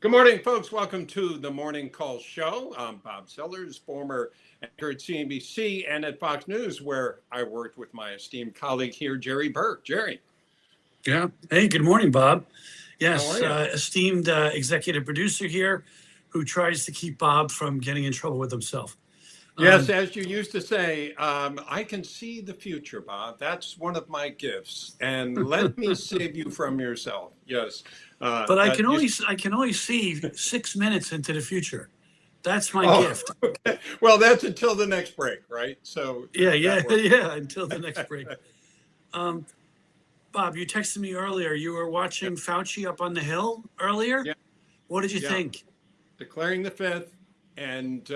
Good morning, folks. Welcome to the Morning Call Show. I'm Bob Sellers, former anchor at CNBC and at Fox News, where I worked with my esteemed colleague here, Jerry Burke. Jerry. Yeah. Hey, good morning, Bob. How Yes, are you? esteemed executive producer here who tries to keep Bob from getting in trouble with himself. Yes, as you used to say, I can see the future, Bob. That's one of my gifts. And let me save you from yourself. Yes. But I can only see 6 minutes into the future. That's my gift. Okay. Well, that's until the next break, right? So Yeah, until the next break. Bob, you texted me earlier. You were watching Fauci up on the Hill earlier. Yeah. What did you think? Declaring the fifth. And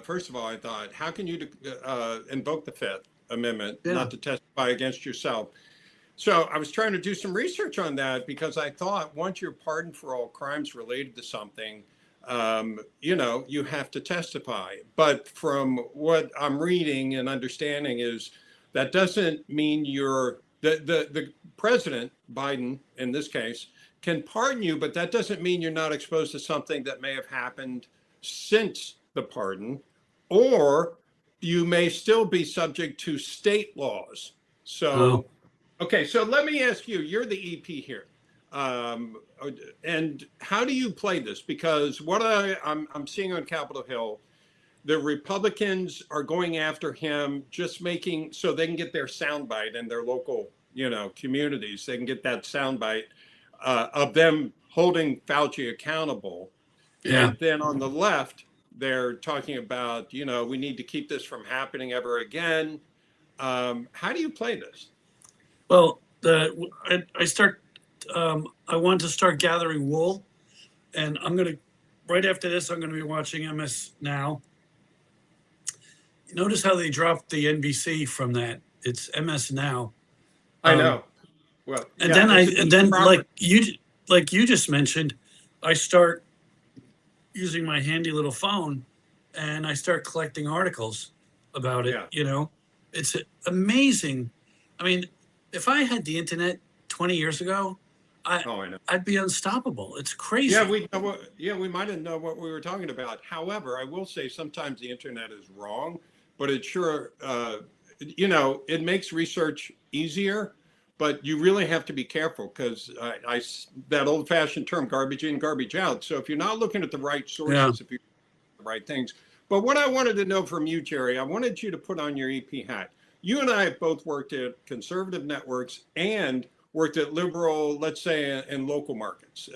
first of all, I thought, how can you invoke the Fifth Amendment, not to testify against yourself? So I was trying to do some research on that because I thought once you're pardoned for all crimes related to something, you have to testify. But from what I'm reading and understanding is that doesn't mean the president, Biden in this case, can pardon you, but that doesn't mean you're not exposed to something that may have happened since the pardon, or you may still be subject to state laws. So, okay, so let me ask you, you're the EP here. And how do you play this? Because what I'm seeing on Capitol Hill, the Republicans are going after him just making so they can get their soundbite in their local, communities. They can get that soundbite of them holding Fauci accountable. Yeah. And then on the left, they're talking about, we need to keep this from happening ever again. How do you play this? Well, I want to start gathering wool, and right after this, I'm going to be watching MS Now. Notice how they dropped the NBC from that. It's MS Now. I know. Well, and then like you just mentioned, I start using my handy little phone and I start collecting articles about it. It's amazing. I mean, if I had the internet 20 years ago, I'd be unstoppable. It's crazy. Yeah, we might have known what we were talking about. However, I will say sometimes the internet is wrong, but it sure, it makes research easier. But you really have to be careful because that old-fashioned term, garbage in, garbage out. So if you're not looking at the right sources, if you're the right things. But what I wanted to know from you, Jerry, I wanted you to put on your EP hat. You and I have both worked at conservative networks and worked at liberal, let's say, in local markets,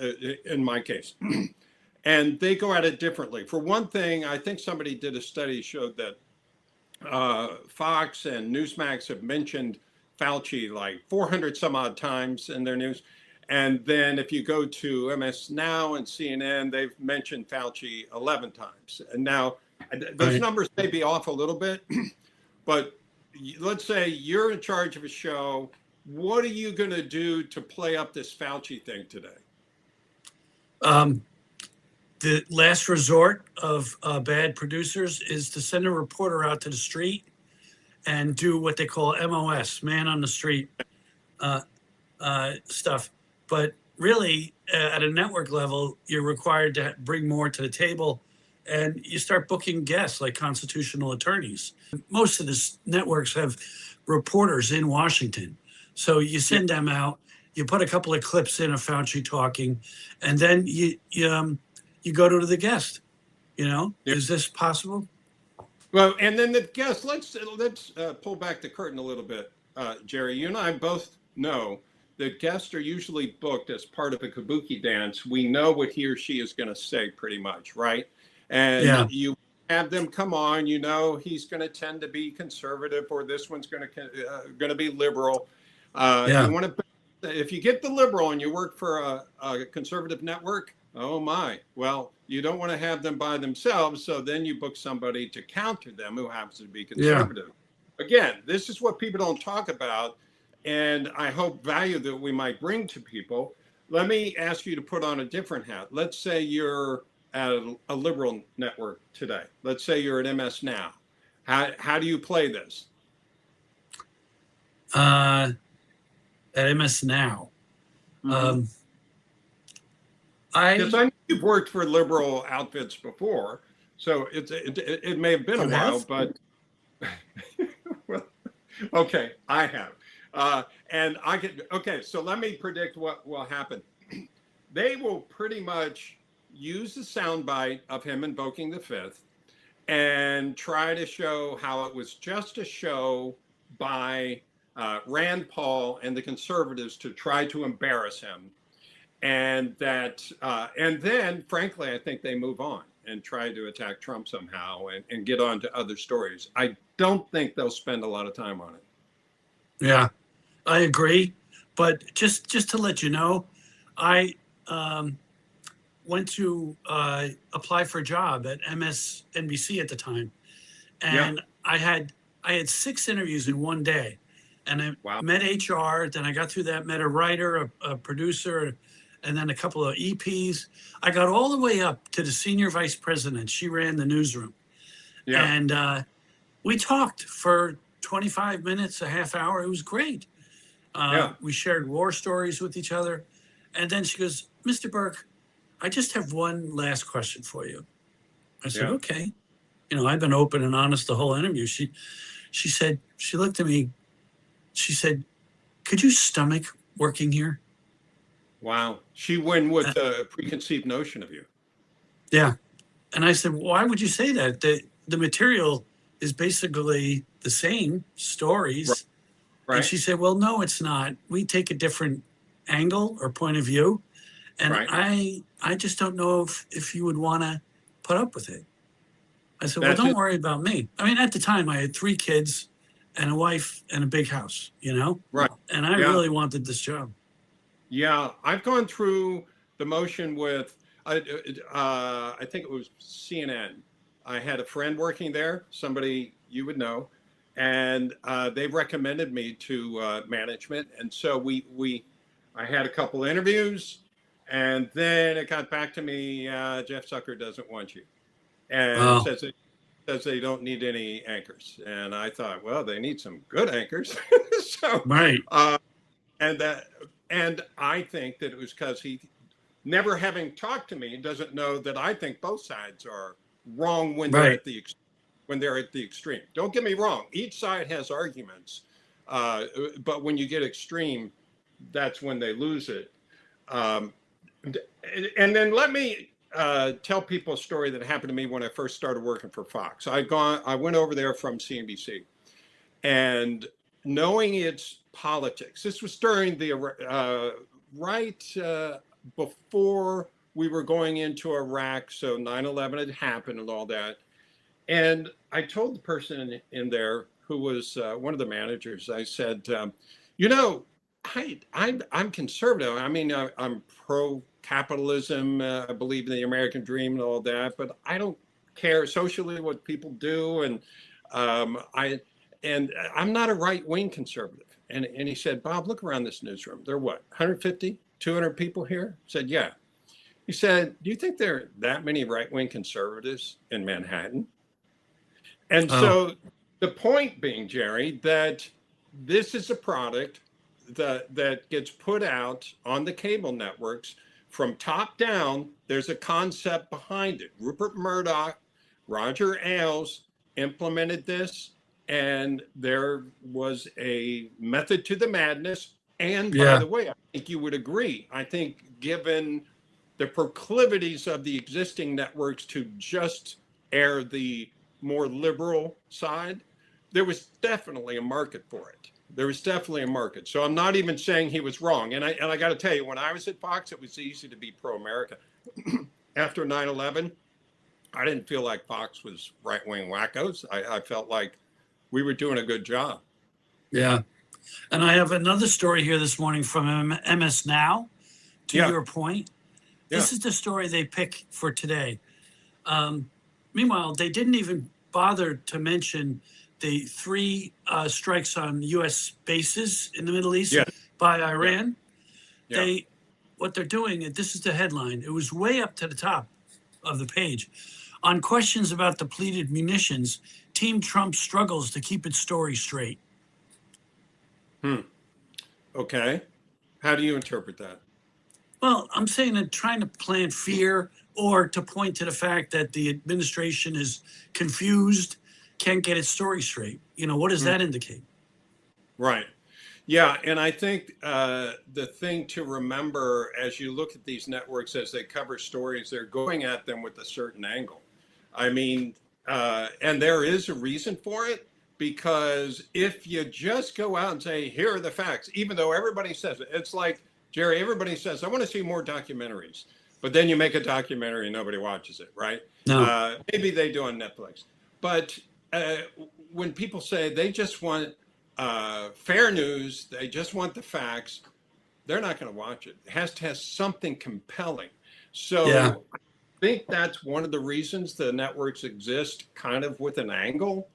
in my case. And they go at it differently. For one thing, I think somebody did a study showed that Fox and Newsmax have mentioned Fauci like 400 some odd times in their news. And then if you go to MS Now and CNN, they've mentioned Fauci 11 times. And now those numbers may be off a little bit, but let's say you're in charge of a show. What are you going to do to play up this Fauci thing today? The last resort of bad producers is to send a reporter out to the street and do what they call MOS, man on the street stuff. But really, at a network level, you're required to bring more to the table, and you start booking guests like constitutional attorneys. Most of the networks have reporters in Washington. So you send them out, you put a couple of clips in of Fauci talking, and then you go to the guest. Is this possible? Well, and then the guest, let's pull back the curtain a little bit, Jerry. You and I both know that guests are usually booked as part of a kabuki dance. We know what he or she is going to say pretty much, right? And you have them come on, he's going to tend to be conservative, or this one's going to be liberal. You want to, if you get the liberal and you work for a conservative network, oh my, well, you don't want to have them by themselves. So then you book somebody to counter them who happens to be conservative. Again, this is what people don't talk about, and I hope value that we might bring to people. Let me ask you to put on a different hat. Let's say you're at a liberal network today. Let's say you're at MS Now. How do you play this? At MS Now. Because I know you've worked for liberal outfits before, so it may have been a while, but well, okay, I have. And I could, okay, so let me predict what will happen. They will pretty much use the soundbite of him invoking the fifth and try to show how it was just a show by Rand Paul and the conservatives to try to embarrass him. And then, frankly, I think they move on and try to attack Trump somehow and get on to other stories. I don't think they'll spend a lot of time on it. Yeah, I agree. But just to let you know, I went to apply for a job at MSNBC at the time, and I had 6 interviews in one day, and I met HR. Then I got through that, met a writer, a producer, and then a couple of EPs. I got all the way up to the senior vice president. She ran the newsroom, and we talked for 25 minutes, a half hour. It was great. We shared war stories with each other, and then she goes, "Mr. Burke, I just have one last question for you." I said, "Okay." You know, I've been open and honest the whole interview. She said, she looked at me. She said, "Could you stomach working here?" Wow. She went with a preconceived notion of you. Yeah. And I said, "Why would you say that? The material is basically the same stories." Right. And she said, "Well, no, it's not. We take a different angle or point of view. And I just don't know if you would want to put up with it." I said, "Well, don't worry about me." I mean, at the time, I had 3 kids and a wife and a big house, you know? Right. And I really wanted this job. Yeah, I've gone through the motion with, I think it was CNN. I had a friend working there, somebody you would know, and they recommended me to management. And so I had a couple interviews, and then it got back to me, Jeff Zucker doesn't want you. And says they don't need any anchors. And I thought, well, they need some good anchors. So, and I think that it was because he, never having talked to me, doesn't know that I think both sides are wrong when they're at the extreme. Don't get me wrong; each side has arguments, but when you get extreme, that's when they lose it. And then let me tell people a story that happened to me when I first started working for Fox. I went over there from CNBC, and knowing its politics. This was during the before we were going into Iraq, so 9/11 had happened and all that. And I told the person in there who was one of the managers, I said, you know, I'm conservative. I mean, I'm pro-capitalism. I believe in the American dream and all that, but I don't care socially what people do. And I'm not a right-wing conservative. And he said, "Bob, look around this newsroom. There are what, 150, 200 people here?" I said, "Yeah." He said, "Do you think there are that many right-wing conservatives in Manhattan?" And so the point being, Jerry, that this is a product that gets put out on the cable networks from top down. There's a concept behind it. Rupert Murdoch, Roger Ailes implemented this, and there was a method to the madness. And by the way, I think you would agree. I think given the proclivities of the existing networks to just air the more liberal side, there was definitely a market for it. There was definitely a market. So I'm not even saying he was wrong. And I got to tell you, when I was at Fox, it was easy to be pro-America. After 9/11, I didn't feel like Fox was right-wing wackos. I felt like we were doing a good job. Yeah. And I have another story here this morning from MS Now, to your point. This is the story they pick for today. Meanwhile, they didn't even bother to mention the 3 strikes on U.S. bases in the Middle East by Iran. What they're doing, and this is the headline, it was way up to the top of the page. On questions about depleted munitions, Team Trump struggles to keep its story straight. Okay. How do you interpret that? Well, I'm saying that trying to plant fear or to point to the fact that the administration is confused, can't get its story straight. What does that indicate? Right. Yeah, and I think the thing to remember as you look at these networks as they cover stories, they're going at them with a certain angle. I mean, and there is a reason for it, because if you just go out and say, here are the facts, even though everybody says it, it's like, Jerry, everybody says, I want to see more documentaries. But then you make a documentary and nobody watches it, right? No. Maybe they do on Netflix. But when people say they just want fair news, they just want the facts, they're not going to watch it. It has to have something compelling. So Yeah. I think that's one of the reasons the networks exist, kind of with an angle.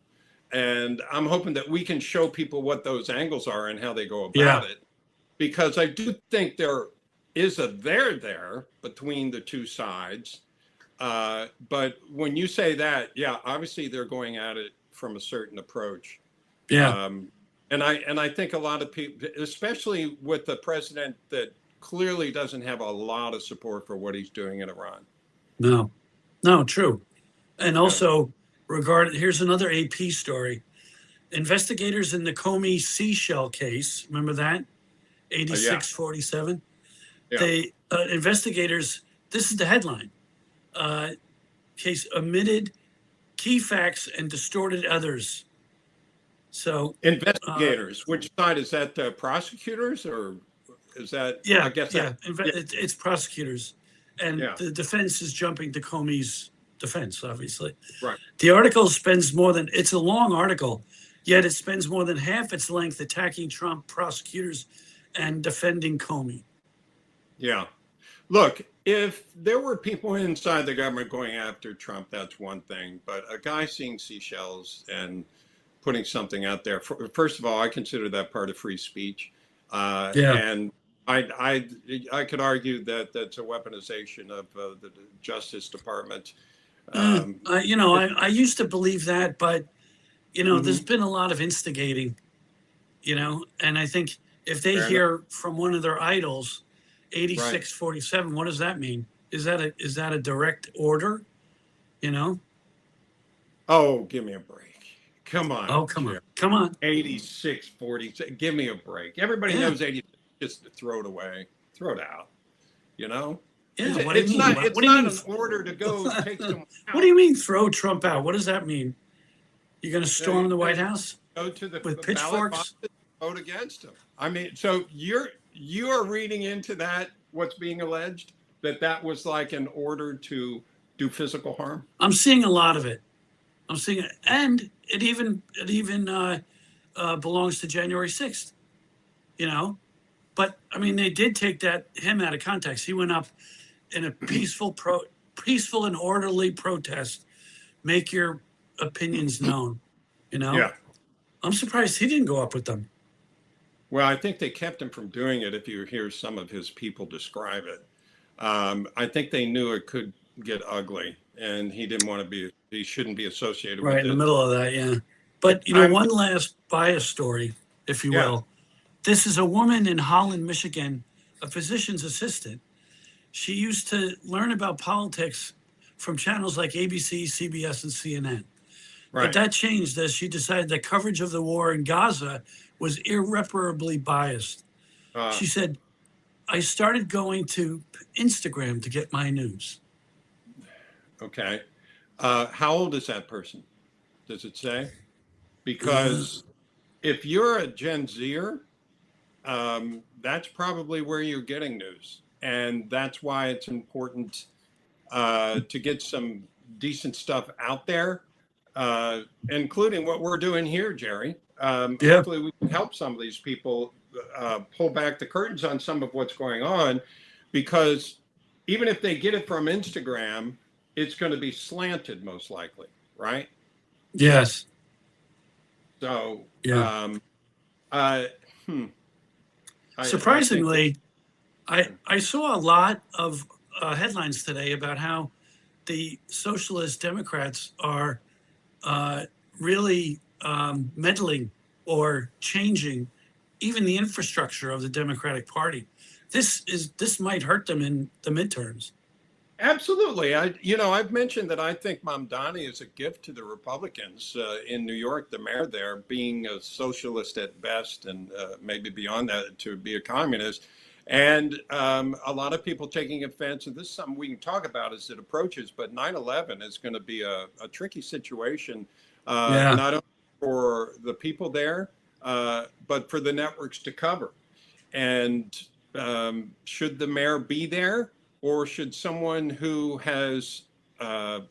And I'm hoping that we can show people what those angles are and how they go about it. Because I do think there is a there between the two sides. But when you say that, yeah, obviously they're going at it from a certain approach. Yeah. And I think a lot of people, especially with the president that clearly doesn't have a lot of support for what he's doing in Iran. No, true. And also, here's another AP story. Investigators in the Comey seashell case, remember that? 8647. They investigators, this is the headline. Case omitted key facts and distorted others. So investigators, which side is that? The prosecutors, or is that? Yeah, I guess it's prosecutors, and the defense is jumping to Comey's defense, obviously. Right. The article spends it's a long article, yet it spends more than half its length attacking Trump prosecutors and defending Comey. Yeah. Look, if there were people inside the government going after Trump, that's one thing. But a guy seeing seashells and putting something out there, first of all, I consider that part of free speech. And I could argue that that's a weaponization of the Justice Department. I used to believe that, but there's been a lot of instigating, and I think if they hear from one of their idols, 8647, what does that mean? Is that a direct order? Oh, give me a break. Come on. Oh, come on. 8646. Give me a break. Everybody knows 86. Just to throw it away, throw it out. Yeah. It's not an order to go take someone out. What do you mean throw Trump out? What does that mean? You're going to storm the White House? Go to the with pitchforks? Vote against him. I mean, so you are reading into that what's being alleged, that was like an order to do physical harm? I'm seeing a lot of it. I'm seeing it, and it even belongs to January 6th. But I mean, they did take him out of context. He went up in a peaceful and orderly protest. Make your opinions known. Yeah. I'm surprised he didn't go up with them. Well, I think they kept him from doing it. If you hear some of his people describe it, I think they knew it could get ugly, and he didn't want to be. He shouldn't be associated with it. Right in the middle of that, yeah. But one last bias story, if you will. This is a woman in Holland, Michigan, a physician's assistant. She used to learn about politics from channels like ABC, CBS, and CNN. Right. But that changed as she decided that coverage of the war in Gaza was irreparably biased. She said, I started going to Instagram to get my news. Okay. How old is that person? Does it say? Because if you're a Gen Zer, that's probably where you're getting news. And that's why it's important to get some decent stuff out there, including what we're doing here, Jerry. Hopefully we can help some of these people pull back the curtains on some of what's going on, because even if they get it from Instagram, it's going to be slanted most likely, right? Yes. So, surprisingly, I saw a lot of headlines today about how the socialist Democrats are really meddling or changing even the infrastructure of the Democratic Party. this might hurt them in the midterms. Absolutely. I've mentioned that I think Mamdani is a gift to the Republicans in New York, the mayor there, being a socialist at best and maybe beyond that to be a communist. And a lot of people taking offense, and this is something we can talk about as it approaches, but 9/11 is going to be a tricky situation, not only for the people there, but for the networks to cover. And should the mayor be there? Or should someone who has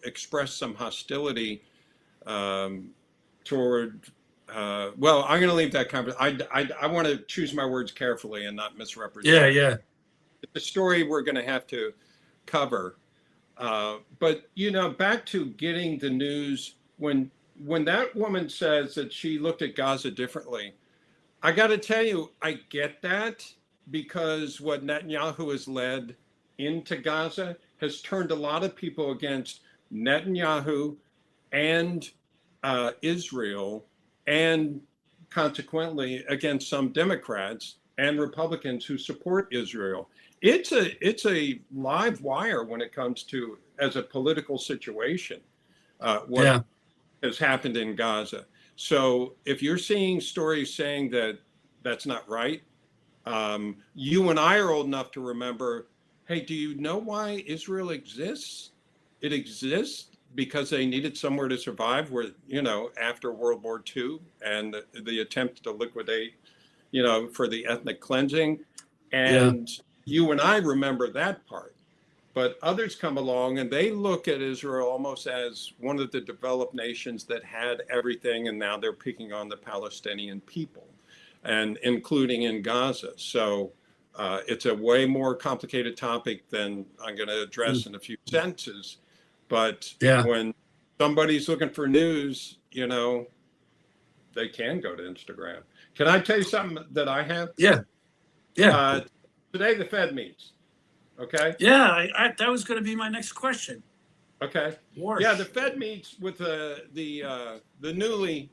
expressed some hostility toward, well, I'm going to leave that conversation. I want to choose my words carefully and not misrepresent. Yeah. It's a story we're going to have to cover. But, back to getting the news, when that woman says that she looked at Gaza differently, I got to tell you, I get that, because what Netanyahu has led into Gaza has turned a lot of people against Netanyahu and Israel, and consequently against some Democrats and Republicans who support Israel. It's a live wire when it comes to, as a political situation, what has happened in Gaza. So if you're seeing stories saying that that's not right, you and I are old enough to remember, hey, do you know why Israel exists? It exists because they needed somewhere to survive, where, after World War II and the attempt to liquidate, for the ethnic cleansing. And you and I remember that part. But others come along and they look at Israel almost as one of the developed nations that had everything, and now they're picking on the Palestinian people, and including in Gaza. So it's a way more complicated topic than I'm going to address in a few sentences. But when somebody's looking for news, they can go to Instagram. Can I tell you something that I have? Yeah. Today the Fed meets. Okay. Yeah, that was going to be my next question. Okay. Warsh. Yeah, the Fed meets with the newly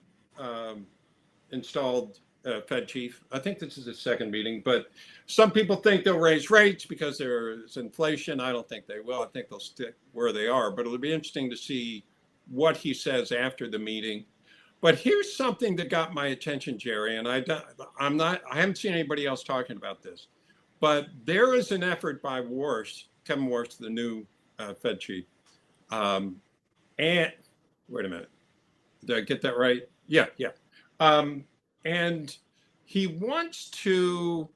installed Fed chief. I think this is his second meeting, but some people think they'll raise rates because there's inflation. I don't think they will. I think they'll stick where they are, but it'll be interesting to see what he says after the meeting. But here's something that got my attention, Jerry, and I haven't seen anybody else talking about this, but there is an effort by Kevin Warsh, the new Fed chief. And wait a minute, did I get that right? Yeah. And he wants to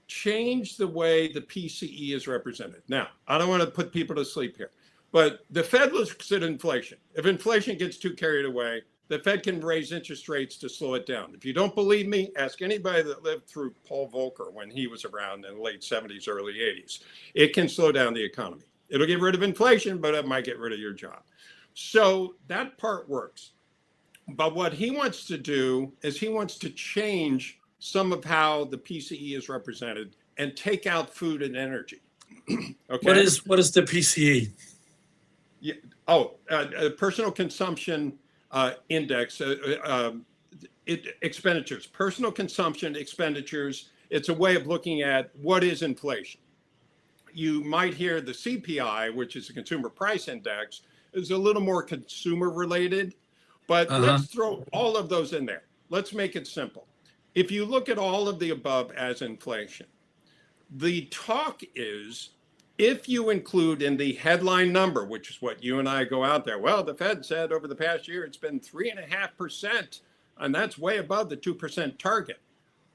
change the way the PCE is represented. Now, I don't want to put people to sleep here, but the Fed looks at inflation. If inflation gets too carried away, the Fed can raise interest rates to slow it down. If you don't believe me, ask anybody that lived through Paul Volcker when he was around in the late 70s, early 80s. It can slow down the economy. It'll get rid of inflation, but it might get rid of your job. So that part works. But what he wants to do is he wants to change some of how the PCE is represented and take out food and energy. Okay. What is the PCE? Personal consumption index. Expenditures, personal consumption expenditures. It's a way of looking at what is inflation. You might hear the CPI, which is the consumer price index, is a little more consumer related. But let's throw all of those in there. Let's make it simple. If you look at all of the above as inflation, the talk is, if you include in the headline number, which is what you and I go out there, well, the Fed said over the past year it's been 3.5%, and that's way above the 2% target.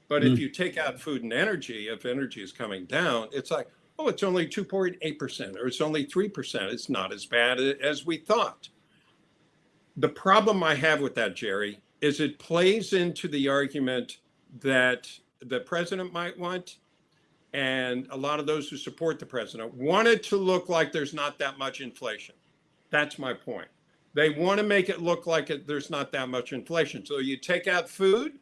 But if you take out food and energy, if energy is coming down, it's like, oh, it's only 2.8%, or it's only 3%. It's not as bad as we thought. The problem I have with that, Jerry, is it plays into the argument that the president might want, and a lot of those who support the president want it to look like there's not that much inflation. That's my point. They want to make it look like there's not that much inflation. So you take out food,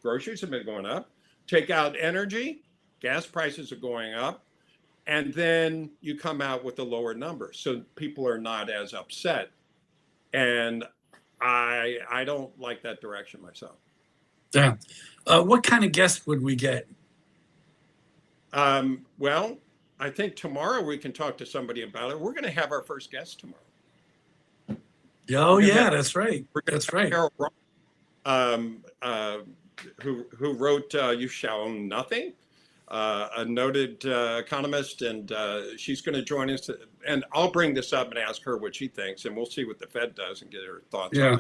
groceries have been going up, take out energy, gas prices are going up, and then you come out with a lower number. So people are not as upset. And I don't like that direction myself. Yeah. What kind of guest would we get? Well, I think tomorrow we can talk to somebody about it. We're going to have our first guest tomorrow. Oh, We're gonna yeah, have- that's right. we're gonna That's have right. Carol Ross, who wrote "You Shall Own Nothing," a noted economist, and she's going to join us. And I'll bring this up and ask her what she thinks, and we'll see what the Fed does and get her thoughts Yeah.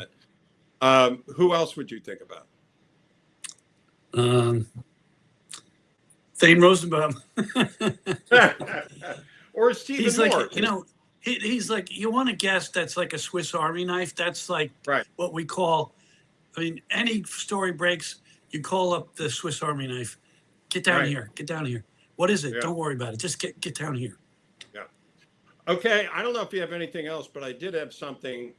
on it. Who else would you think about? Thane Rosenbaum. Or Stephen He's Moore. like, you know, he's like, you want a guest that's like a Swiss Army knife? That's like Right. what we call, I mean, any story breaks, you call up the Swiss Army knife. Get down Right. here. Get down here. What is it? Yeah. Don't worry about it. Just get down here. Yeah. Okay. I don't know if you have anything else, but I did have something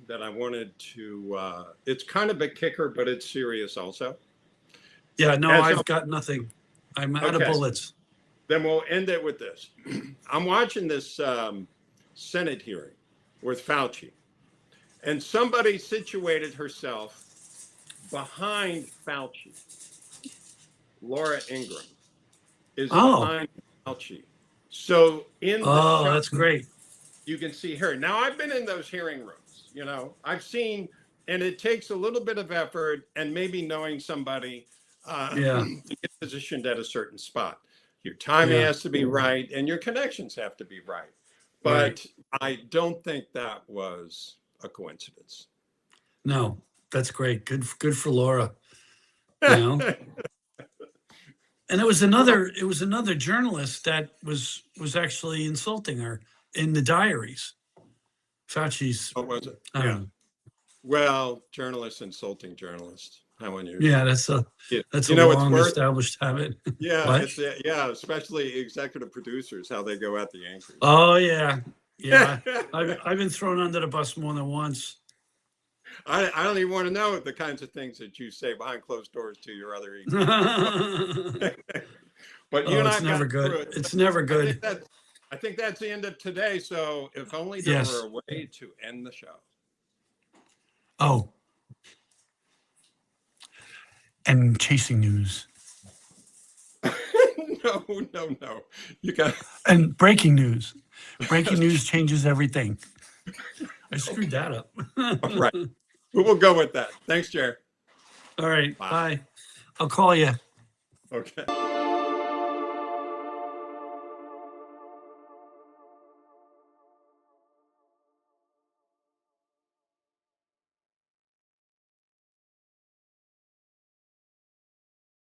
that I wanted to. It's kind of a kicker, but it's serious also. Yeah, no, As I've a- got nothing. I'm out of Okay. bullets. Then we'll end it with this. I'm watching this Senate hearing with Fauci, and somebody situated herself behind Fauci. Laura Ingraham is Oh. behind Fauci. So in the Oh, shot, that's great. you can see her. Now, I've been in those hearing rooms, you know, I've seen, and it takes a little bit of effort and maybe knowing somebody Yeah. to get positioned at a certain spot. Your timing Yeah. has to be right and your connections have to be right. But I don't think that was a coincidence. No, that's great. Good for Laura. You know? And it was another journalist that was actually insulting her in the diaries. Fauci's. What was it? I don't know. Well, journalists insulting journalists. How unusual. Yeah, that's a It's long worth. established habit. Yeah, What? yeah, especially executive producers, how they go at the anchors. Oh yeah, yeah. I've been thrown under the bus more than once. I don't even want to know the kinds of things that you say behind closed doors to your other ego. But you and It's I've never gotten through good. it. It's never I good. think that's the end of today. So if only there Yes. were a way to end the show. Oh, and chasing news No. You got and breaking news. Breaking news changes everything. I screwed that up. all right. We will go with that. Thanks, Jerry. All right. Bye. Bye. I'll call you. Okay.